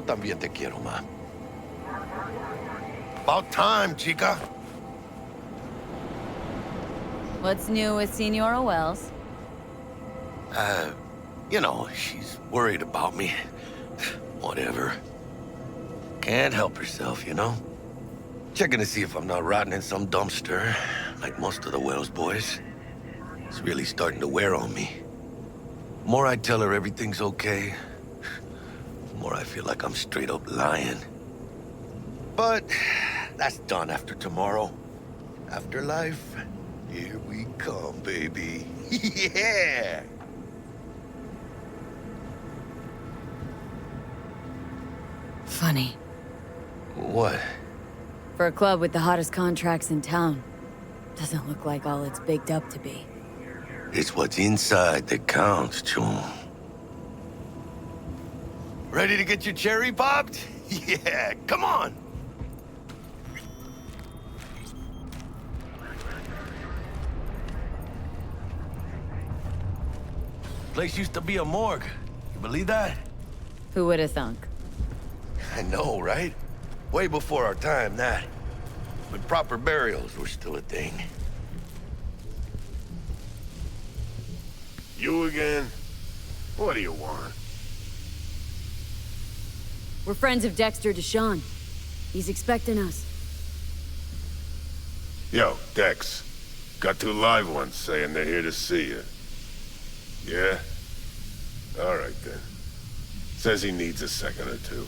Yo también te quiero, ma. About time, chica. What's new with Senora Wells? You know, she's worried about me. Whatever. Can't help herself, you know? Checking to see if I'm not rotting in some dumpster, like most of the Wells boys. It's really starting to wear on me. The more I tell her everything's okay, the more I feel like I'm straight up lying. But that's done after tomorrow. Afterlife, here we come, baby. Yeah! Funny. What? For a club with the hottest contracts in town, doesn't look like all it's baked up to be. It's what's inside that counts, Choom. Ready to get your cherry popped? Yeah, come on! Place used to be a morgue. You believe that? Who would have thunk? I know, right? Way before our time, that. When proper burials were still a thing. You again? What do you want? We're friends of Dexter Deshawn. He's expecting us. Yo, Dex. Got two live ones saying they're here to see you. Yeah? All right, then. Says he needs a second or two.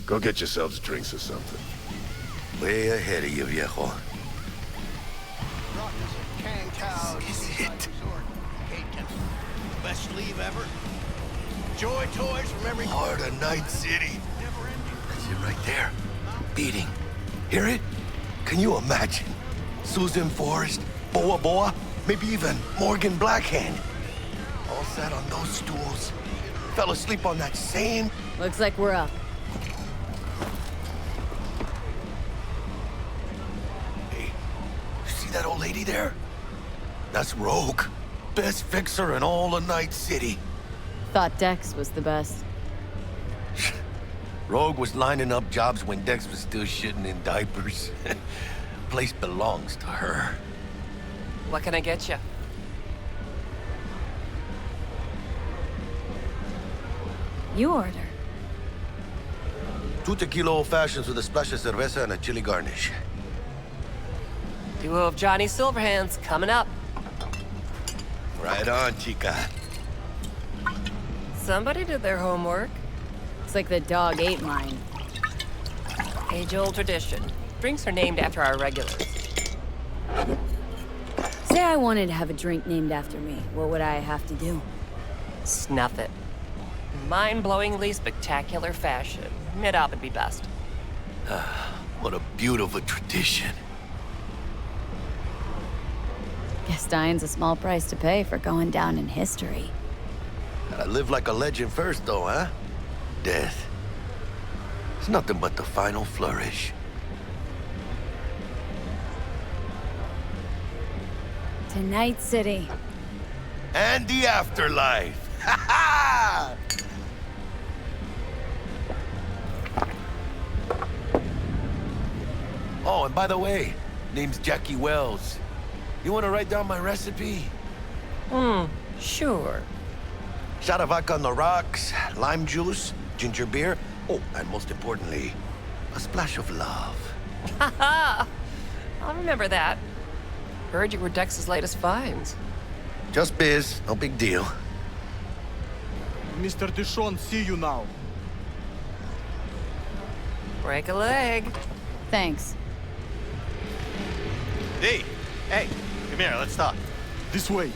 Go get yourselves drinks or something. Way ahead of you, viejo. This is it. Best leave ever. Joy toys from every Heart of Night City. That's it right there. Beating. Hear it? Can you imagine? Susan Forrest, Boa Boa, maybe even Morgan Blackhand. All sat on those stools. Fell asleep on that same... Looks like we're up. Hey, you see that old lady there? That's Rogue. Best fixer in all of Night City. Thought Dex was the best. Rogue was lining up jobs when Dex was still shitting in diapers. Place belongs to her. What can I get you? You order. 2 tequila old fashions with a splash of cerveza and a chili garnish. Duo of Johnny Silverhands coming up. Right on, chica. Somebody did their homework. It's like the dog ate mine. Age-old tradition. Drinks are named after our regulars. Say I wanted to have a drink named after me. What would I have to do? Snuff it. Mind-blowingly spectacular fashion. Mid-op would be best. What a beautiful tradition. Guess dying's a small price to pay for going down in history. Gotta live like a legend first, though, huh? Death. It's nothing but the final flourish. To Night City. And the afterlife. Ha ha! Oh, and by the way, name's Jackie Wells. You want to write down my recipe? Sure. Shot of vodka on the rocks, lime juice, ginger beer. Oh, and most importantly, a splash of love. Haha! I'll remember that. Heard you were Dex's latest finds. Just biz, no big deal. Mr. Deshawn, see you now. Break a leg. Thanks. D, hey, come here, let's talk. This way.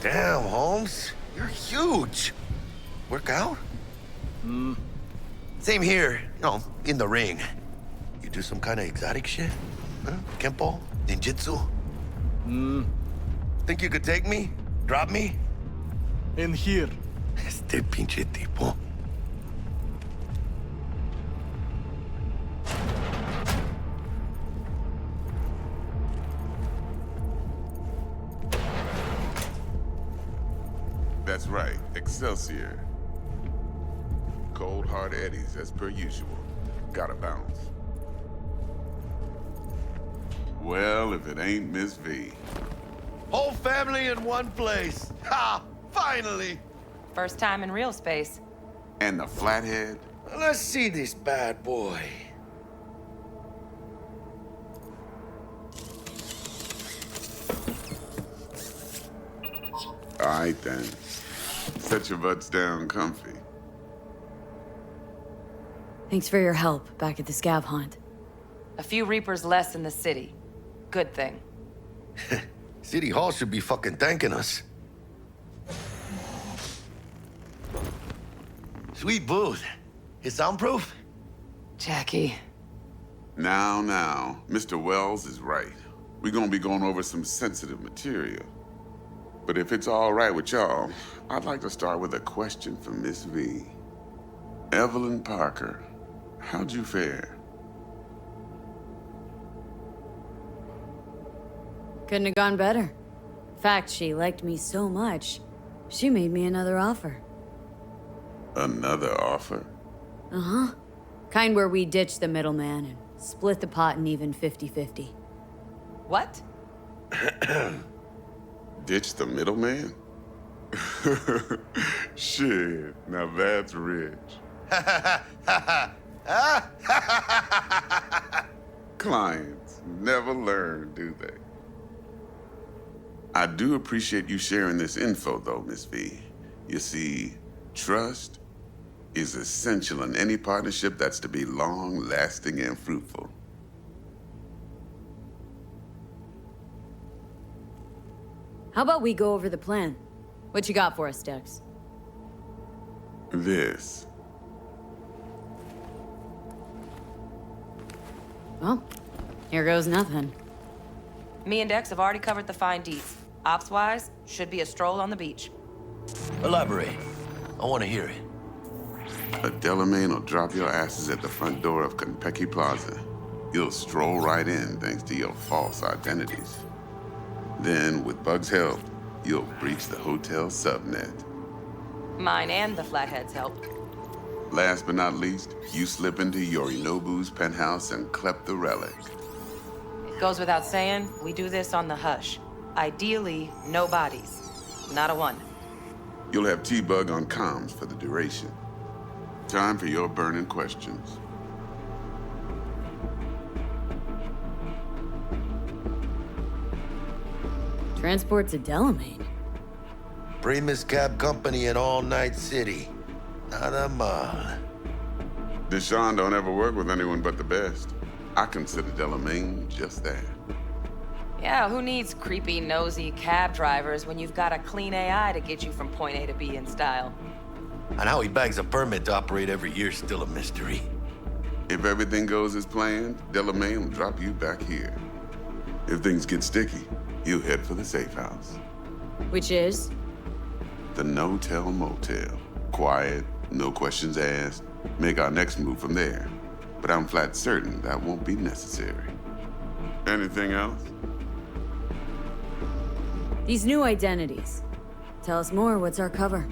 Damn, Holmes. You're huge. Work out? Same here, you know, in the ring. You do some kind of exotic shit? Huh? Kempo? Ninjutsu? Think you could take me? Drop me? In here. Este pinche tipo. That's right, Excelsior. Cold hard eddies as per usual. Gotta bounce. Well, if it ain't Miss V. Whole family in one place. Ha! Finally! First time in real space. And the flathead? Let's see this bad boy. All right, then. Set your butts down comfy. Thanks for your help back at the scav hunt. A few Reapers less in the city. Good thing. City Hall should be fucking thanking us. Sweet booth. It's soundproof? Jackie. Now, Mr. Wells is right. We're gonna be going over some sensitive material. But if it's all right with y'all, I'd like to start with a question for Miss V. Evelyn Parker, how'd you fare? Couldn't have gone better. In fact, she liked me so much, she made me another offer. Another offer? Uh-huh. Kind where we ditch the middleman and split the pot in even 50-50. What? Ditch the middleman? Shit, now that's rich. Clients never learn, do they? I do appreciate you sharing this info, though, Miss V. You see, trust is essential in any partnership that's to be long-lasting and fruitful. How about we go over the plan? What you got for us, Dex? This. Well, here goes nothing. Me and Dex have already covered the fine deets. Ops-wise, should be a stroll on the beach. Elaborate. I want to hear it. A Delamain will drop your asses at the front door of Konpeki Plaza. You'll stroll right in thanks to your false identities. Then, with Bug's help, you'll breach the hotel subnet. Mine and the Flathead's help. Last but not least, you slip into Yorinobu's penthouse and clep the relic. Goes without saying, we do this on the hush. Ideally, no bodies. Not a one. You'll have T-Bug on comms for the duration. Time for your burning questions. Transport to Delamain. Primus Cab Company in All Night City. Nada mal. Deshaun don't ever work with anyone but the best. I consider Delamain just that. Yeah, who needs creepy, nosy cab drivers when you've got a clean AI to get you from point A to B in style? And how he bags a permit to operate every year is still a mystery. If everything goes as planned, Delamain will drop you back here. If things get sticky, you head for the safe house. Which is? The no-tell motel. Quiet, no questions asked. Make our next move from there. But I'm flat certain that won't be necessary. Anything else? These new identities. Tell us more, what's our cover?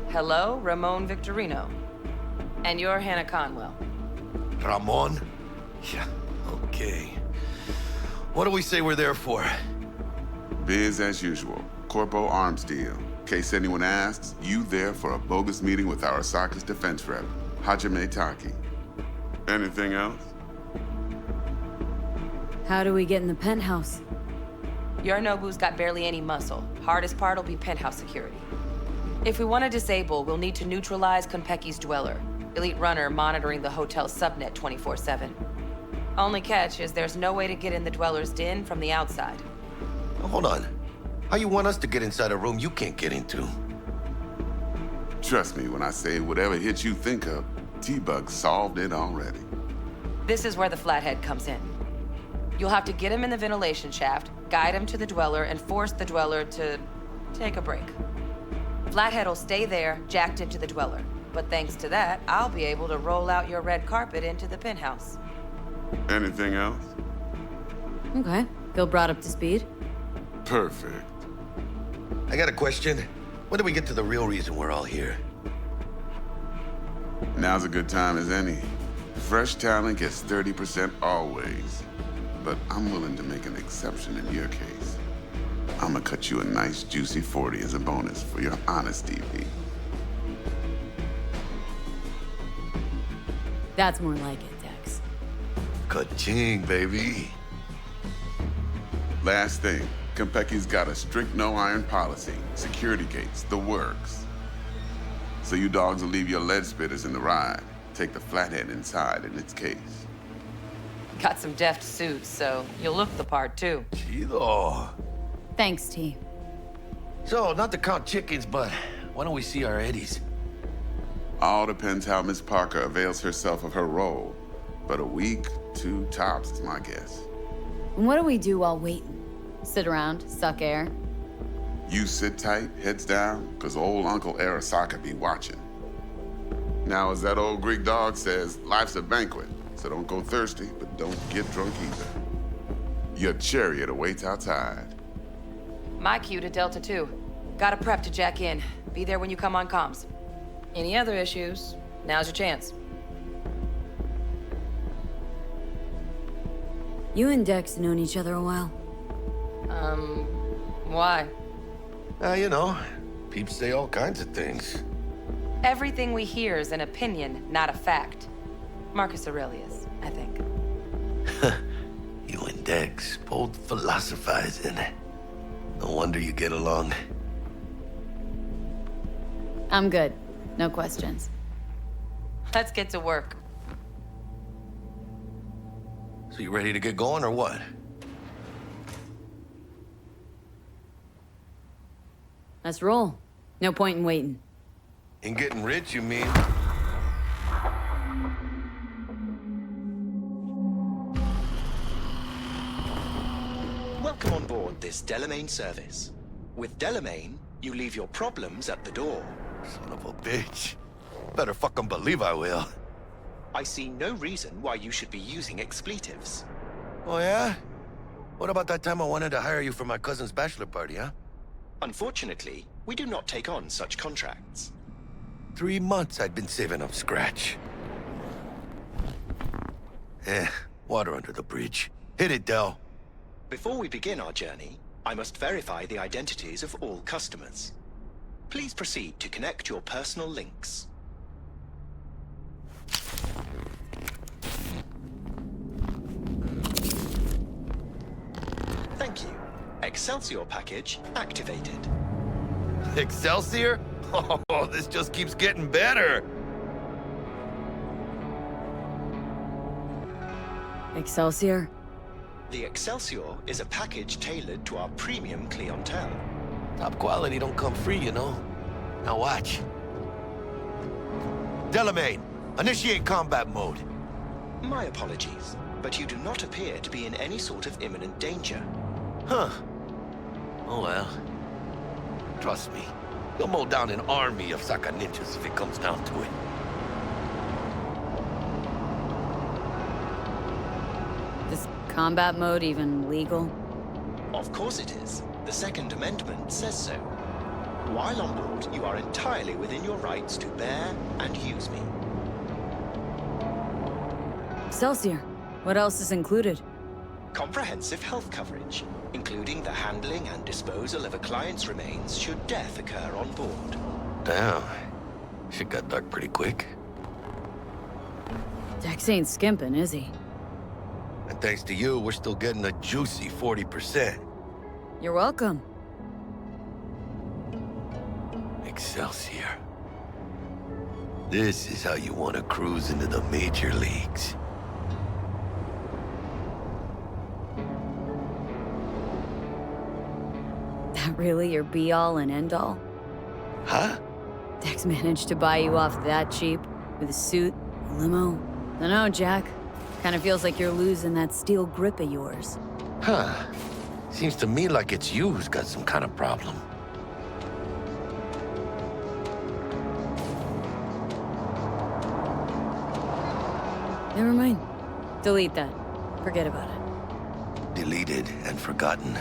Hello, Ramon Victorino. And you're Hannah Conwell. Ramon? Yeah, okay. What do we say we're there for? Biz as usual. Corpo arms deal. In case anyone asks, you there for a bogus meeting with Arasaka's defense rep, Hajime Taki. Anything else? How do we get in the penthouse? Yorinobu's got barely any muscle. Hardest part will be penthouse security. If we want to disable, we'll need to neutralize Konpeki's dweller. Elite runner monitoring the hotel's subnet 24/7. Only catch is there's no way to get in the dweller's den from the outside. Now, hold on. How you want us to get inside a room you can't get into? Trust me when I say whatever hit you think of, T-Bug solved it already. This is where the Flathead comes in. You'll have to get him in the ventilation shaft, guide him to the dweller, and force the dweller to take a break. Flathead will stay there, jacked into the dweller. But thanks to that, I'll be able to roll out your red carpet into the penthouse. Anything else? Okay, feel brought up to speed. Perfect. I got a question. When do we get to the real reason we're all here? Now's a good time as any. Fresh talent gets 30% always. But I'm willing to make an exception in your case. I'm gonna cut you a nice juicy 40 as a bonus for your honesty, V. That's more like it, Dex. Ka-ching, baby. Last thing, Konpeki's got a strict no-iron policy, security gates, the works. So you dogs will leave your lead spitters in the ride. Take the flathead inside in its case. Got some deft suits, so you'll look the part too. Chido. Thanks, T. So, not to count chickens, but why don't we see our Eddies? All depends how Miss Parker avails herself of her role. But a week, 2 tops is my guess. And what do we do while waiting? Sit around, suck air? You sit tight, heads down, cause old Uncle Arasaka be watching. Now, as that old Greek dog says, life's a banquet, so don't go thirsty, but don't get drunk either. Your chariot awaits outside. My cue to Delta 2. Gotta prep to jack in. Be there when you come on comms. Any other issues, now's your chance. You and Dex have known each other a while. Why? You know, peeps say all kinds of things. Everything we hear is an opinion, not a fact. Marcus Aurelius, I think. You and Dex, both philosophizing. No wonder you get along. I'm good. No questions. Let's get to work. So you ready to get going or what? Let's roll. No point in waiting. In getting rich, you mean? Welcome on board this Delamain service. With Delamain, you leave your problems at the door. Son of a bitch. Better fucking believe I will. I see no reason why you should be using expletives. Oh, yeah? What about that time I wanted to hire you for my cousin's bachelor party, huh? Unfortunately, we do not take on such contracts. 3 months I'd been saving up scratch. Water under the bridge. Hit it, Del. Before we begin our journey, I must verify the identities of all customers. Please proceed to connect your personal links. Thank you. Excelsior package activated. Excelsior? Oh, this just keeps getting better. Excelsior? The Excelsior is a package tailored to our premium clientele. Top quality don't come free, you know. Now watch. Delamain, initiate combat mode. My apologies, but you do not appear to be in any sort of imminent danger. Huh. Oh well. Trust me, you'll mow down an army of Saka ninjas if it comes down to it. Is combat mode even legal? Of course it is. The Second Amendment says so. While on board, you are entirely within your rights to bear and use me. Excelsior, what else is included? Comprehensive health coverage, including the handling and disposal of a client's remains should death occur on board. Damn. Shit got dark pretty quick. Dex ain't skimping, is he? And thanks to you, we're still getting a juicy 40%. You're welcome. Excelsior. This is how you want to cruise into the major leagues. That really your be-all and end-all? Huh? Dex managed to buy you off that cheap? With a suit, a limo? Dunno, Jack. Kinda feels like you're losing that steel grip of yours. Huh. Seems to me like it's you who's got some kind of problem. Never mind. Delete that. Forget about it. Deleted and forgotten.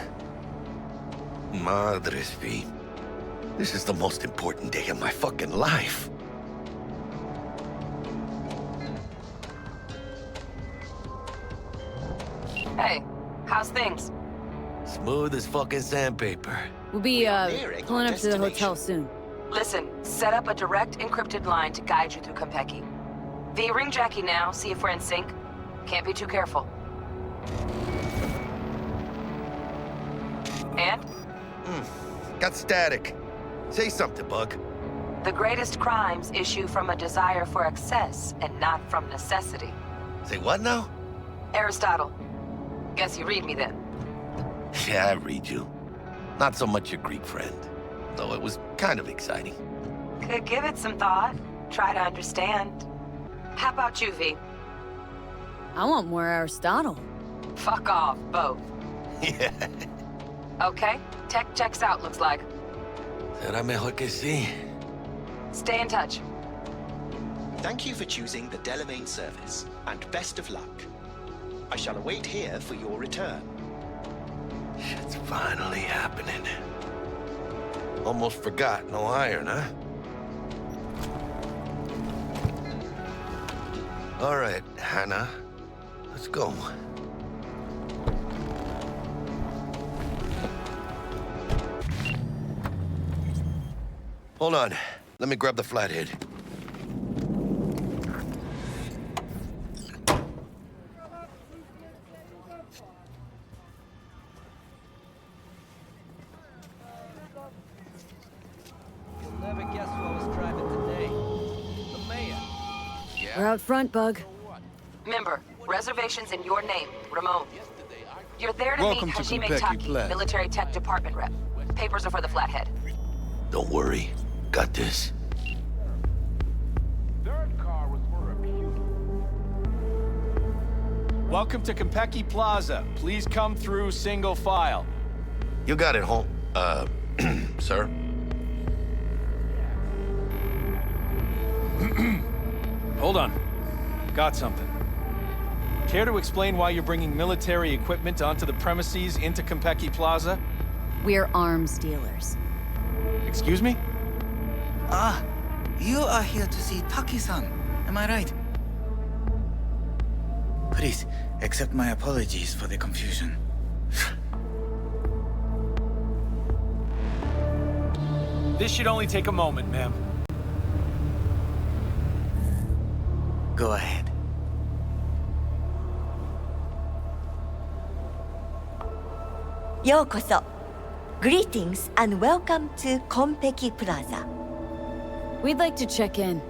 Madres, V. This is the most important day of my fucking life. Hey, how's things? Smooth as fucking sandpaper. We'll be, We are nearing our pulling up to the hotel destination. soon. Listen, set up a direct encrypted line to guide you through Konpeki. V, ring Jackie now, see if we're in sync. Can't be too careful. And? Got static. Say something, Bug. The greatest crimes issue from a desire for excess and not from necessity. Say what now? Aristotle. Guess you read me then. Yeah, I read you. Not so much your Greek friend, though it was kind of exciting. Could give it some thought. Try to understand. How about you, V? I want more Aristotle. Fuck off, both. Yeah. Okay, tech checks out, looks like. Será mejor que sí. Stay in touch. Thank you for choosing the Delamain service, and best of luck. I shall await here for your return. Shit's finally happening. Almost forgot, no iron, huh? All right, Hannah. Let's go. Hold on. Let me grab the flathead. You'll never guess who I was driving today. The mayor. We're out front, Bug. Member, reservations in your name, Ramon. You're there to Welcome meet to Hajime Konpeki Taki, Plaza. military tech department rep. Papers are for the flathead. Don't worry. Got this. Welcome to Konpeki Plaza. Please come through single file. You got it, home. Sir? Hold on. Got something. Care to explain why you're bringing military equipment onto the premises into Konpeki Plaza? We're arms dealers. Excuse me? Ah, you are here to see Taki-san, am I right? Please, accept my apologies for the confusion. This should only take a moment, ma'am. Go ahead. Yokoso. Greetings and welcome to Konpeki Plaza. We'd like to check in.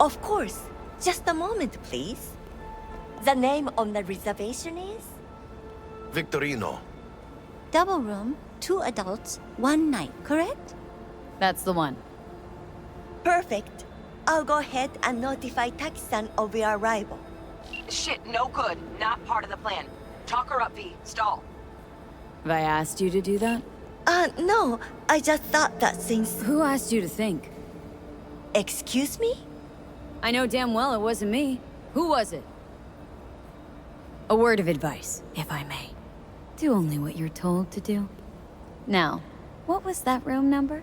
Of course. Just a moment, please. The name on the reservation is? Victorino. Double room, 2 adults, 1 night, correct? That's the one. Perfect. I'll go ahead and notify Taki-san of your arrival. Shit, no good. Not part of the plan. Talk her up, V. Stall. Have I asked you to do that? No. I just thought that since... Who asked you to think? Excuse me? I know damn well it wasn't me. Who was it? A word of advice, if I may. Do only what you're told to do. Now, what was that room number?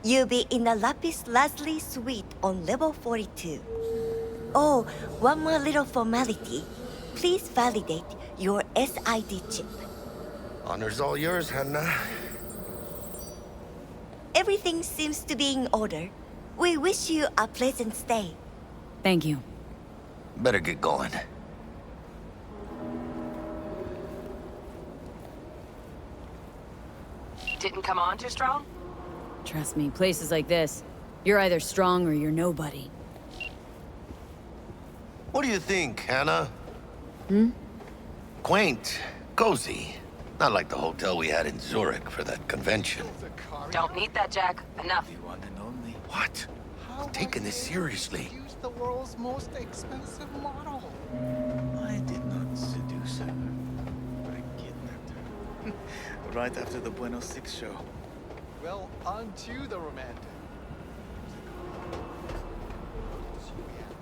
You'll be in the Lapis Lazuli suite on level 42. Oh, one more little formality. Please validate your SID chip. Honor's all yours, Hannah. Everything seems to be in order. We wish you a pleasant stay. Thank you. Better get going. Didn't come on too strong? Trust me, places like this, you're either strong or you're nobody. What do you think, Hannah? Hmm? Quaint, cozy. Not like the hotel we had in Zurich for that convention. Don't need that, Jack. Enough. The one and only. What? I'm taking this seriously. Use the world's most expensive model. I did not seduce her. I kidnapped her. Right after the Buenos Six show. Well, on to the romantic.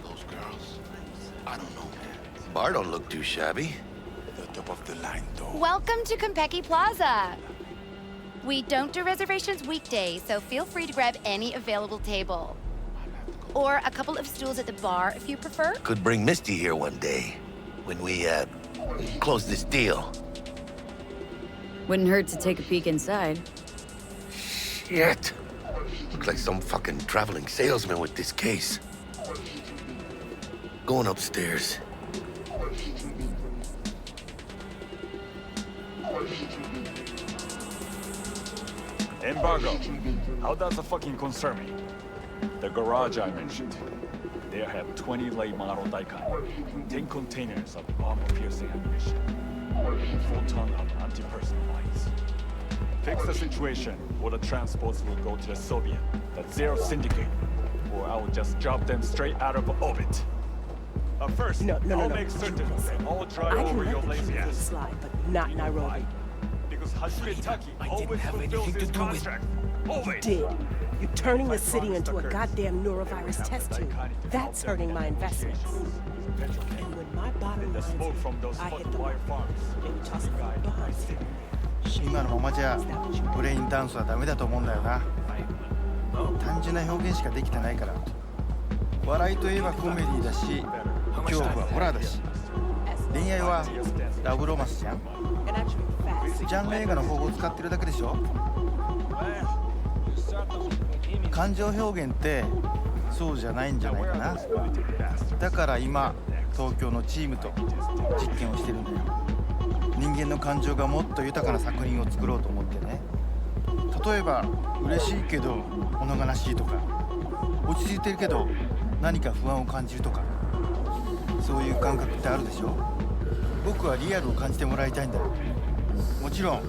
Those girls, I don't know, man. Bar don't look too shabby. The top of the line, though. Welcome to Konpeki Plaza. We don't do reservations weekdays, so feel free to grab any available table. Or a couple of stools at the bar if you prefer. Could bring Misty here one day when we, close this deal. Wouldn't hurt to take a peek inside. Shit. Looks like some fucking traveling salesman with this case. Going upstairs. Embargo. How does it fucking concern me? The garage I mentioned. They have 20 late model Daikai, 10 containers of armor-piercing ammunition, and 4 tons of anti-personnel mines. Fix the situation, or the transports will go to the Soviet, the Zero Syndicate, or I will just drop them straight out of orbit. First, I'll make certain they all drive over your lazy ass. Slide, but not Nairobi. Because Hajime Taki always fulfills his contract. Always! You did. You're turning the city into a goddamn neurovirus test tube. That's hurting my investments. And when my bottom line's hit, I hit the mark. Then you toss it bombs. 今のままじゃブレインダンスはダメだと思うんだよな。単純な表現しかできてないから。笑いといえばコメディだし、恐怖はホラーだし、恋愛はラブロマンスじゃん。ジャンル映画の方法を使ってるだけでしょ。感情表現ってそうじゃないんじゃないかな。だから今東京のチームと実験をしてるんだよ。人間の感情がもっと豊かな作品を作ろうと思ってね。例えば嬉しいけど物悲しいとか、落ち着いてるけど何か不安を感じるとか、そういう感覚ってあるでしょ。僕はリアルを感じてもらいたいんだよ。もちろん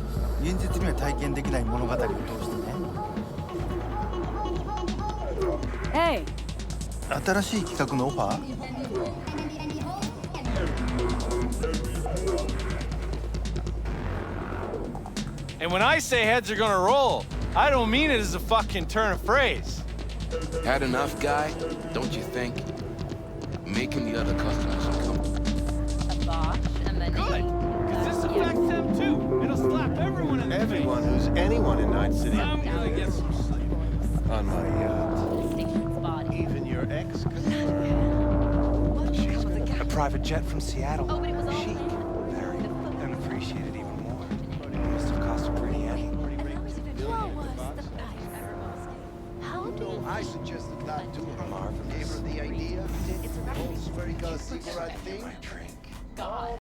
現実には体験できない物語を通してね。Hey. 新しい企画のオファー？ And when I say heads are gonna roll, I don't mean it as a fucking turn of phrase. Had enough, guy? Don't you think? Making the other customers come. Good, because this affects them too. It'll slap everyone in the face. Everyone who's anyone in Night City. I'm gonna get some sleep. On my yacht. Even your ex confirmed. A private jet from Seattle. Chic. Very. And appreciated even more. Must have cost a pretty penny. I suggested not doing it. Marv gave her the idea. Swear he got a secret thing. God.